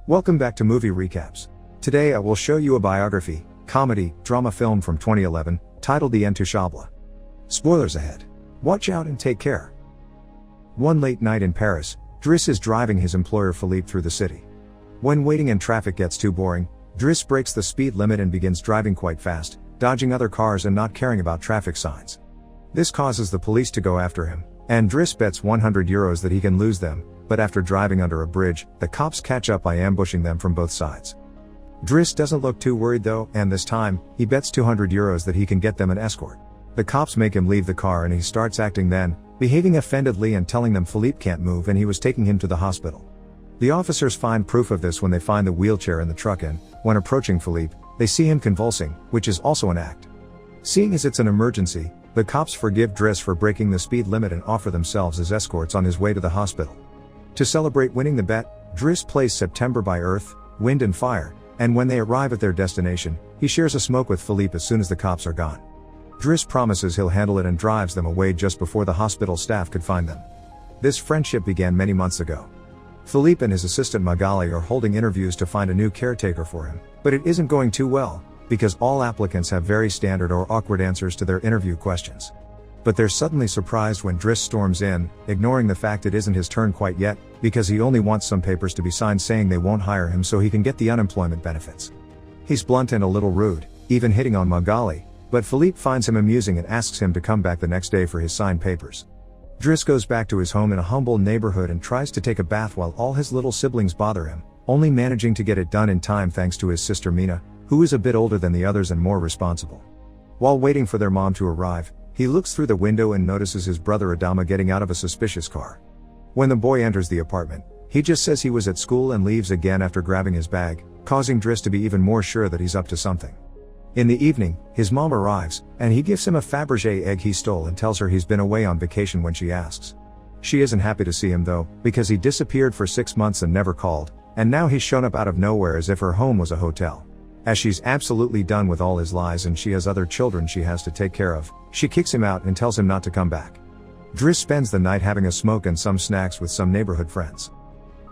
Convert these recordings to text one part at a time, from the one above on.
Welcome back to Movie Recaps. Today I will show you a biography, comedy, drama film from 2011, titled The Untouchables. Spoilers ahead. Watch out and take care. One late night in Paris, Driss is driving his employer Philippe through the city. When waiting in traffic gets too boring, Driss breaks the speed limit and begins driving quite fast, dodging other cars and not caring about traffic signs. This causes the police to go after him, and Driss bets €100 that he can lose them, but after driving under a bridge, the cops catch up by ambushing them from both sides. Driss doesn't look too worried though, and this time, he bets €200 that he can get them an escort. The cops make him leave the car and he starts acting then, behaving offendedly and telling them Philippe can't move and he was taking him to the hospital. The officers find proof of this when they find the wheelchair in the truck and, when approaching Philippe, they see him convulsing, which is also an act. Seeing as it's an emergency, the cops forgive Driss for breaking the speed limit and offer themselves as escorts on his way to the hospital. To celebrate winning the bet, Driss plays September by Earth, Wind and Fire, and when they arrive at their destination, he shares a smoke with Philippe as soon as the cops are gone. Driss promises he'll handle it and drives them away just before the hospital staff could find them. This friendship began many months ago. Philippe and his assistant Magali are holding interviews to find a new caretaker for him, but it isn't going too well, because all applicants have very standard or awkward answers to their interview questions. But they're suddenly surprised when Driss storms in, ignoring the fact it isn't his turn quite yet, because he only wants some papers to be signed saying they won't hire him so he can get the unemployment benefits. He's blunt and a little rude, even hitting on Magali, but Philippe finds him amusing and asks him to come back the next day for his signed papers. Driss goes back to his home in a humble neighborhood and tries to take a bath while all his little siblings bother him, only managing to get it done in time thanks to his sister Mina, who is a bit older than the others and more responsible. While waiting for their mom to arrive, he looks through the window and notices his brother Adama getting out of a suspicious car. When the boy enters the apartment, he just says he was at school and leaves again after grabbing his bag, causing Driss to be even more sure that he's up to something. In the evening, his mom arrives, and he gives him a Fabergé egg he stole and tells her he's been away on vacation when she asks. She isn't happy to see him though, because he disappeared for 6 months and never called, and now he's shown up out of nowhere as if her home was a hotel. As she's absolutely done with all his lies and she has other children she has to take care of, she kicks him out and tells him not to come back. Driss spends the night having a smoke and some snacks with some neighborhood friends.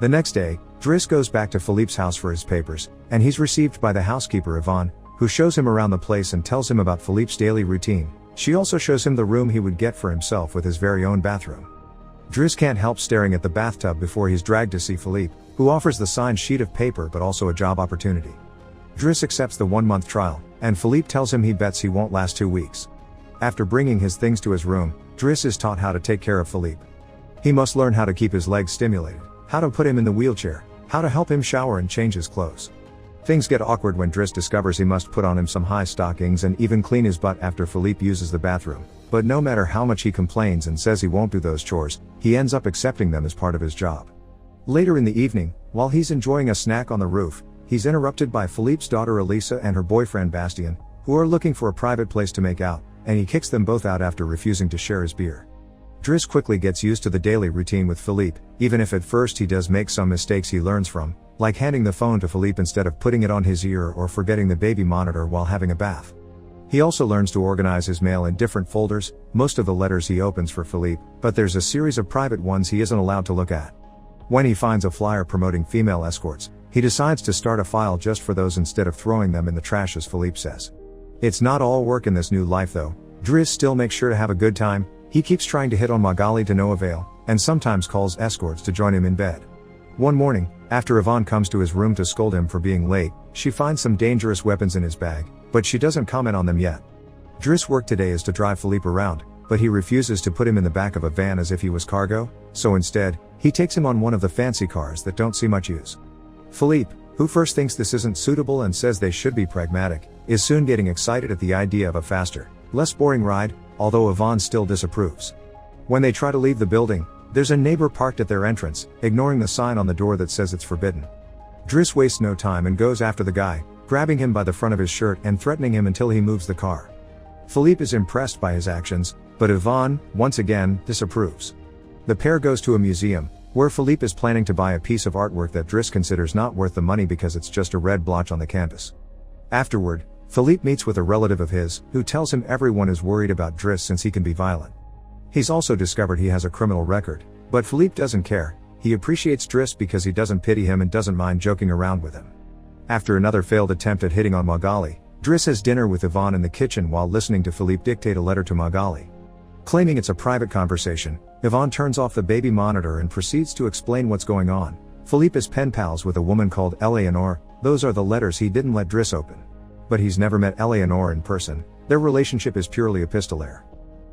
The next day, Driss goes back to Philippe's house for his papers, and he's received by the housekeeper Yvonne, who shows him around the place and tells him about Philippe's daily routine. She also shows him the room he would get for himself with his very own bathroom. Driss can't help staring at the bathtub before he's dragged to see Philippe, who offers the signed sheet of paper but also a job opportunity. Driss accepts the 1-month trial, and Philippe tells him he bets he won't last 2 weeks. After bringing his things to his room, Driss is taught how to take care of Philippe. He must learn how to keep his legs stimulated, how to put him in the wheelchair, how to help him shower and change his clothes. Things get awkward when Driss discovers he must put on him some high stockings and even clean his butt after Philippe uses the bathroom, but no matter how much he complains and says he won't do those chores, he ends up accepting them as part of his job. Later in the evening, while he's enjoying a snack on the roof, he's interrupted by Philippe's daughter Elisa and her boyfriend Bastien, who are looking for a private place to make out, and he kicks them both out after refusing to share his beer. Driss quickly gets used to the daily routine with Philippe, even if at first he does make some mistakes he learns from, like handing the phone to Philippe instead of putting it on his ear or forgetting the baby monitor while having a bath. He also learns to organize his mail in different folders, most of the letters he opens for Philippe, but there's a series of private ones he isn't allowed to look at. When he finds a flyer promoting female escorts, he decides to start a file just for those instead of throwing them in the trash as Philippe says. It's not all work in this new life though. Driss still makes sure to have a good time, he keeps trying to hit on Magali to no avail, and sometimes calls escorts to join him in bed. One morning, after Yvonne comes to his room to scold him for being late, she finds some dangerous weapons in his bag, but she doesn't comment on them yet. Driss' work today is to drive Philippe around, but he refuses to put him in the back of a van as if he was cargo, so instead, he takes him on one of the fancy cars that don't see much use. Philippe, who first thinks this isn't suitable and says they should be pragmatic, is soon getting excited at the idea of a faster, less boring ride, although Yvonne still disapproves. When they try to leave the building, there's a neighbor parked at their entrance, ignoring the sign on the door that says it's forbidden. Driss wastes no time and goes after the guy, grabbing him by the front of his shirt and threatening him until he moves the car. Philippe is impressed by his actions, but Yvonne, once again, disapproves. The pair goes to a museum, where Philippe is planning to buy a piece of artwork that Driss considers not worth the money because it's just a red blotch on the canvas. Afterward, Philippe meets with a relative of his, who tells him everyone is worried about Driss since he can be violent. He's also discovered he has a criminal record, but Philippe doesn't care, he appreciates Driss because he doesn't pity him and doesn't mind joking around with him. After another failed attempt at hitting on Magali, Driss has dinner with Yvonne in the kitchen while listening to Philippe dictate a letter to Magali. Claiming it's a private conversation, Yvonne turns off the baby monitor and proceeds to explain what's going on. Philippe is pen pals with a woman called Eleanor. Those are the letters he didn't let Driss open. But he's never met Eleanor in person. Their relationship is purely epistolary.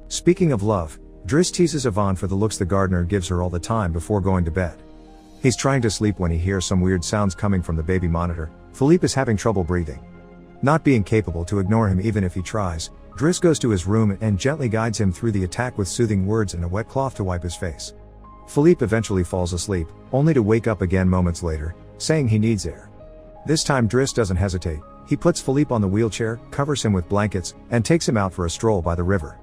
Speaking of love, Driss teases Yvonne for the looks the gardener gives her all the time before going to bed. He's trying to sleep when he hears some weird sounds coming from the baby monitor. Philippe is having trouble breathing. Not being capable to ignore him even if he tries, Driss goes to his room and gently guides him through the attack with soothing words and a wet cloth to wipe his face. Philippe eventually falls asleep, only to wake up again moments later, saying he needs air. This time Driss doesn't hesitate. He puts Philippe on the wheelchair, covers him with blankets, and takes him out for a stroll by the river.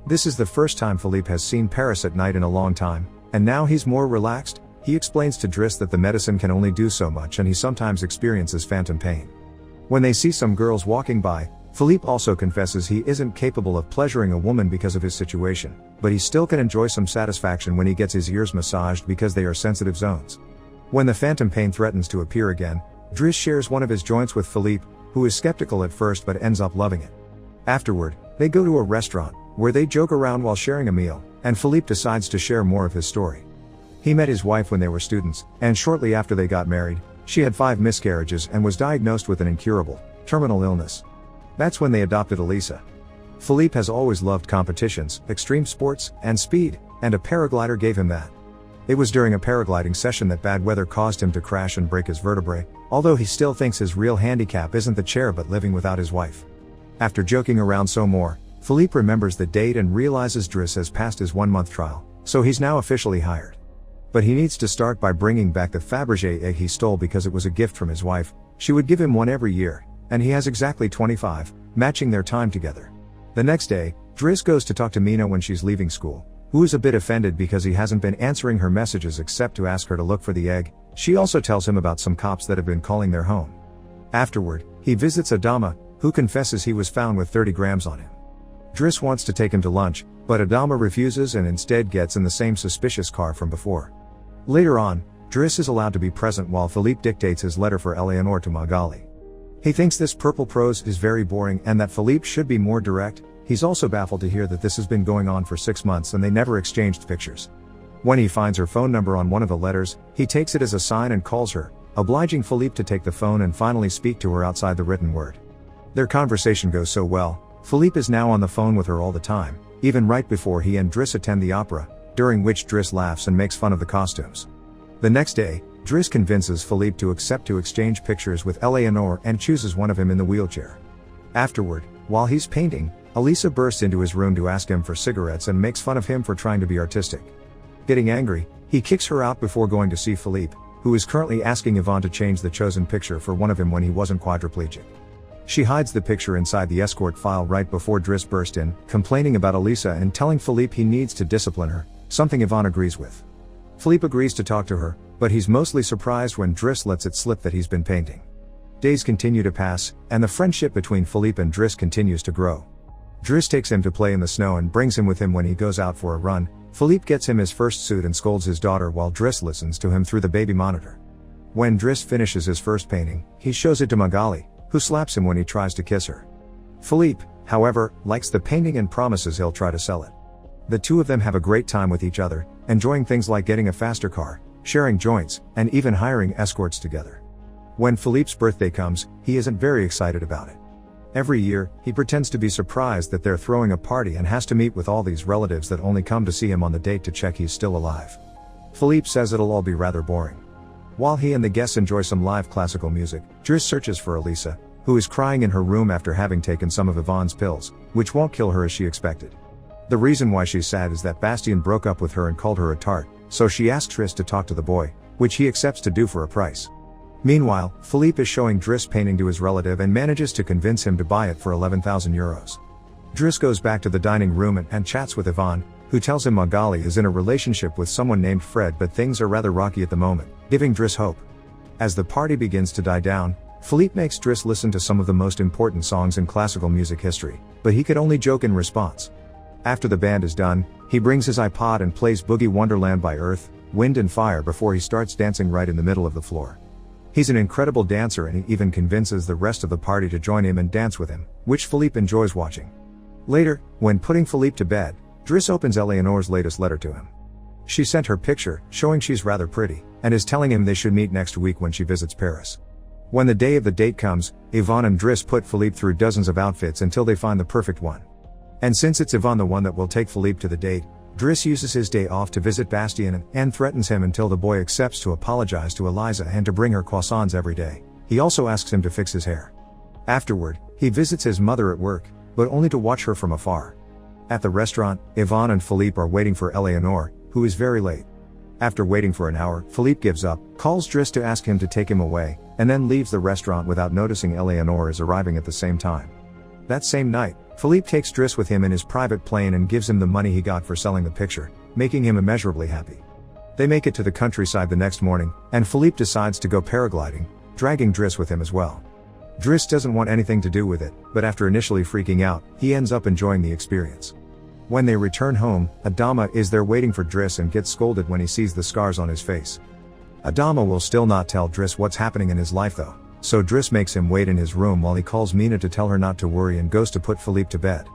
This is the first time Philippe has seen Paris at night in a long time, and now he's more relaxed. He explains to Driss that the medicine can only do so much and he sometimes experiences phantom pain. When they see some girls walking by, Philippe also confesses he isn't capable of pleasuring a woman because of his situation, but he still can enjoy some satisfaction when he gets his ears massaged because they are sensitive zones. When the phantom pain threatens to appear again, Driss shares one of his joints with Philippe, who is skeptical at first but ends up loving it. Afterward, they go to a restaurant, where they joke around while sharing a meal, and Philippe decides to share more of his story. He met his wife when they were students, and shortly after they got married, she had 5 miscarriages and was diagnosed with an incurable, terminal illness. That's when they adopted Elisa. Philippe has always loved competitions, extreme sports, and speed, and a paraglider gave him that. It was during a paragliding session that bad weather caused him to crash and break his vertebrae, although he still thinks his real handicap isn't the chair but living without his wife. After joking around some more, Philippe remembers the date and realizes Driss has passed his 1-month trial, so he's now officially hired. But he needs to start by bringing back the Fabergé egg he stole because it was a gift from his wife. She would give him one every year, and he has exactly 25, matching their time together. The next day, Driss goes to talk to Mina when she's leaving school, who is a bit offended because he hasn't been answering her messages except to ask her to look for the egg. She also tells him about some cops that have been calling their home. Afterward, he visits Adama, who confesses he was found with 30 grams on him. Driss wants to take him to lunch, but Adama refuses and instead gets in the same suspicious car from before. Later on, Driss is allowed to be present while Philippe dictates his letter for Eleanor to Magali. He thinks this purple prose is very boring and that Philippe should be more direct. He's also baffled to hear that this has been going on for 6 months and they never exchanged pictures. When he finds her phone number on one of the letters, he takes it as a sign and calls her, obliging Philippe to take the phone and finally speak to her outside the written word. Their conversation goes so well, Philippe is now on the phone with her all the time, even right before he and Driss attend the opera, during which Driss laughs and makes fun of the costumes. The next day, Driss convinces Philippe to accept to exchange pictures with Eleanor and chooses one of him in the wheelchair. Afterward, while he's painting, Elisa bursts into his room to ask him for cigarettes and makes fun of him for trying to be artistic. Getting angry, he kicks her out before going to see Philippe, who is currently asking Yvonne to change the chosen picture for one of him when he wasn't quadriplegic. She hides the picture inside the escort file right before Driss burst in, complaining about Elisa and telling Philippe he needs to discipline her, something Yvonne agrees with. Philippe agrees to talk to her, but he's mostly surprised when Driss lets it slip that he's been painting. Days continue to pass, and the friendship between Philippe and Driss continues to grow. Driss takes him to play in the snow and brings him with him when he goes out for a run. Philippe gets him his first suit and scolds his daughter while Driss listens to him through the baby monitor. When Driss finishes his first painting, he shows it to Magali, who slaps him when he tries to kiss her. Philippe, however, likes the painting and promises he'll try to sell it. The two of them have a great time with each other, enjoying things like getting a faster car, sharing joints, and even hiring escorts together. When Philippe's birthday comes, he isn't very excited about it. Every year, he pretends to be surprised that they're throwing a party and has to meet with all these relatives that only come to see him on the date to check he's still alive. Philippe says it'll all be rather boring. While he and the guests enjoy some live classical music, Driss searches for Elisa, who is crying in her room after having taken some of Yvonne's pills, which won't kill her as she expected. The reason why she's sad is that Bastien broke up with her and called her a tart, so she asks Driss to talk to the boy, which he accepts to do for a price. Meanwhile, Philippe is showing Driss painting to his relative and manages to convince him to buy it for 11,000 euros. Driss goes back to the dining room and chats with Yvonne, who tells him Magali is in a relationship with someone named Fred, but things are rather rocky at the moment, giving Driss hope. As the party begins to die down, Philippe makes Driss listen to some of the most important songs in classical music history, but he could only joke in response. After the band is done, he brings his iPod and plays Boogie Wonderland by Earth, wind and fire before he starts dancing right in the middle of the floor. He's an incredible dancer and he even convinces the rest of the party to join him and dance with him, which Philippe enjoys watching. Later, when putting Philippe to bed, Driss opens Eleanor's latest letter to him. She sent her picture, showing she's rather pretty, and is telling him they should meet next week when she visits Paris. When the day of the date comes, Yvonne and Driss put Philippe through dozens of outfits until they find the perfect one. And since it's Yvonne the one that will take Philippe to the date, Driss uses his day off to visit Bastien and threatens him until the boy accepts to apologize to Eliza and to bring her croissants every day. He also asks him to fix his hair. Afterward, he visits his mother at work, but only to watch her from afar. At the restaurant, Yvonne and Philippe are waiting for Eleanor, who is very late. After waiting for an hour, Philippe gives up, calls Driss to ask him to take him away, and then leaves the restaurant without noticing Eleanor is arriving at the same time. That same night, Philippe takes Driss with him in his private plane and gives him the money he got for selling the picture, making him immeasurably happy. They make it to the countryside the next morning, and Philippe decides to go paragliding, dragging Driss with him as well. Driss doesn't want anything to do with it, but after initially freaking out, he ends up enjoying the experience. When they return home, Adama is there waiting for Driss and gets scolded when he sees the scars on his face. Adama will still not tell Driss what's happening in his life though, so Driss makes him wait in his room while he calls Mina to tell her not to worry and goes to put Philippe to bed.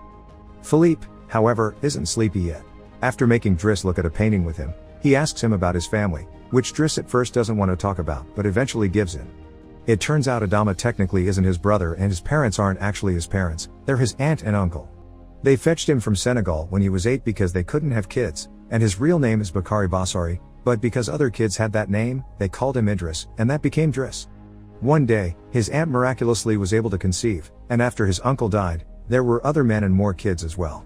Philippe, however, isn't sleepy yet. After making Driss look at a painting with him, he asks him about his family, which Driss at first doesn't want to talk about but eventually gives in. It turns out Adama technically isn't his brother and his parents aren't actually his parents, they're his aunt and uncle. They fetched him from Senegal when he was 8 because they couldn't have kids, and his real name is Bakari Bassari, but because other kids had that name, they called him Idris, and that became Driss. One day, his aunt miraculously was able to conceive, and after his uncle died, there were other men and more kids as well.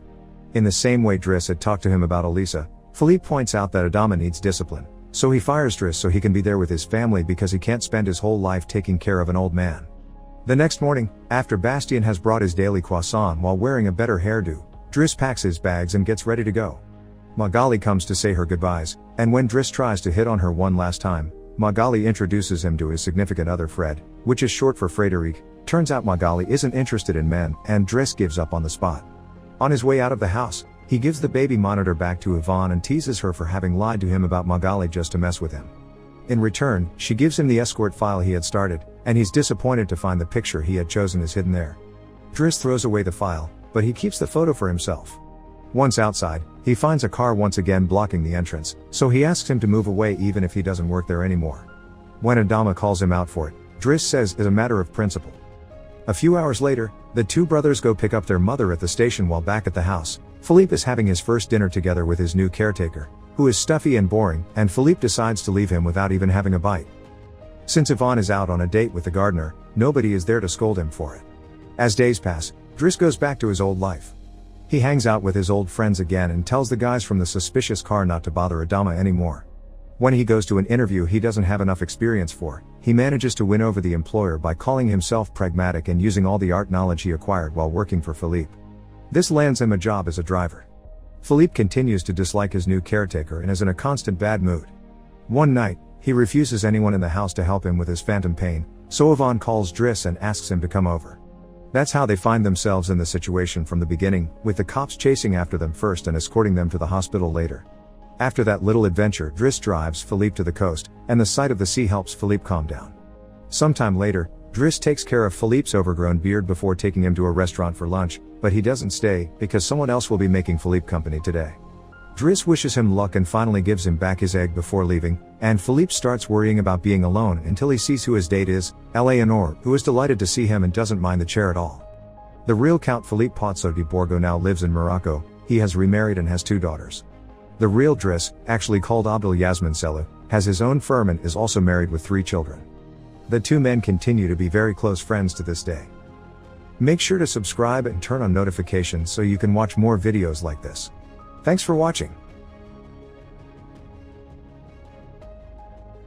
In the same way Driss had talked to him about Elisa, Philippe points out that Adama needs discipline, so he fires Driss so he can be there with his family because he can't spend his whole life taking care of an old man. The next morning, after Bastien has brought his daily croissant while wearing a better hairdo, Driss packs his bags and gets ready to go. Magali comes to say her goodbyes, and when Driss tries to hit on her one last time, Magali introduces him to his significant other Fred, which is short for Frédéric. Turns out Magali isn't interested in men, and Driss gives up on the spot. On his way out of the house, he gives the baby monitor back to Yvonne and teases her for having lied to him about Magali just to mess with him. In return, she gives him the escort file he had started, and he's disappointed to find the picture he had chosen is hidden there. Driss throws away the file, but he keeps the photo for himself. Once outside, he finds a car once again blocking the entrance, so he asks him to move away even if he doesn't work there anymore. When Adama calls him out for it, Driss says it's a matter of principle. A few hours later, the two brothers go pick up their mother at the station while back at the house. Philippe is having his first dinner together with his new caretaker, who is stuffy and boring, and Philippe decides to leave him without even having a bite. Since Yvonne is out on a date with the gardener, nobody is there to scold him for it. As days pass, Driss goes back to his old life. He hangs out with his old friends again and tells the guys from the suspicious car not to bother Adama anymore. When he goes to an interview he doesn't have enough experience for, he manages to win over the employer by calling himself pragmatic and using all the art knowledge he acquired while working for Philippe. This lands him a job as a driver. Philippe continues to dislike his new caretaker and is in a constant bad mood. One night, he refuses anyone in the house to help him with his phantom pain, so Yvonne calls Driss and asks him to come over. That's how they find themselves in the situation from the beginning, with the cops chasing after them first and escorting them to the hospital later. After that little adventure, Driss drives Philippe to the coast, and the sight of the sea helps Philippe calm down. Sometime later, Driss takes care of Philippe's overgrown beard before taking him to a restaurant for lunch, but he doesn't stay, because someone else will be making Philippe company today. Driss wishes him luck and finally gives him back his egg before leaving, and Philippe starts worrying about being alone until he sees who his date is, Eleanor, who is delighted to see him and doesn't mind the chair at all. The real Count Philippe Pozzo di Borgo now lives in Morocco. He has remarried and has 2 daughters. The real Driss, actually called Abdel Yasmin Selou, has his own firm and is also married with 3 children. The 2 men continue to be very close friends to this day. Make sure to subscribe and turn on notifications so you can watch more videos like this. Thanks for watching.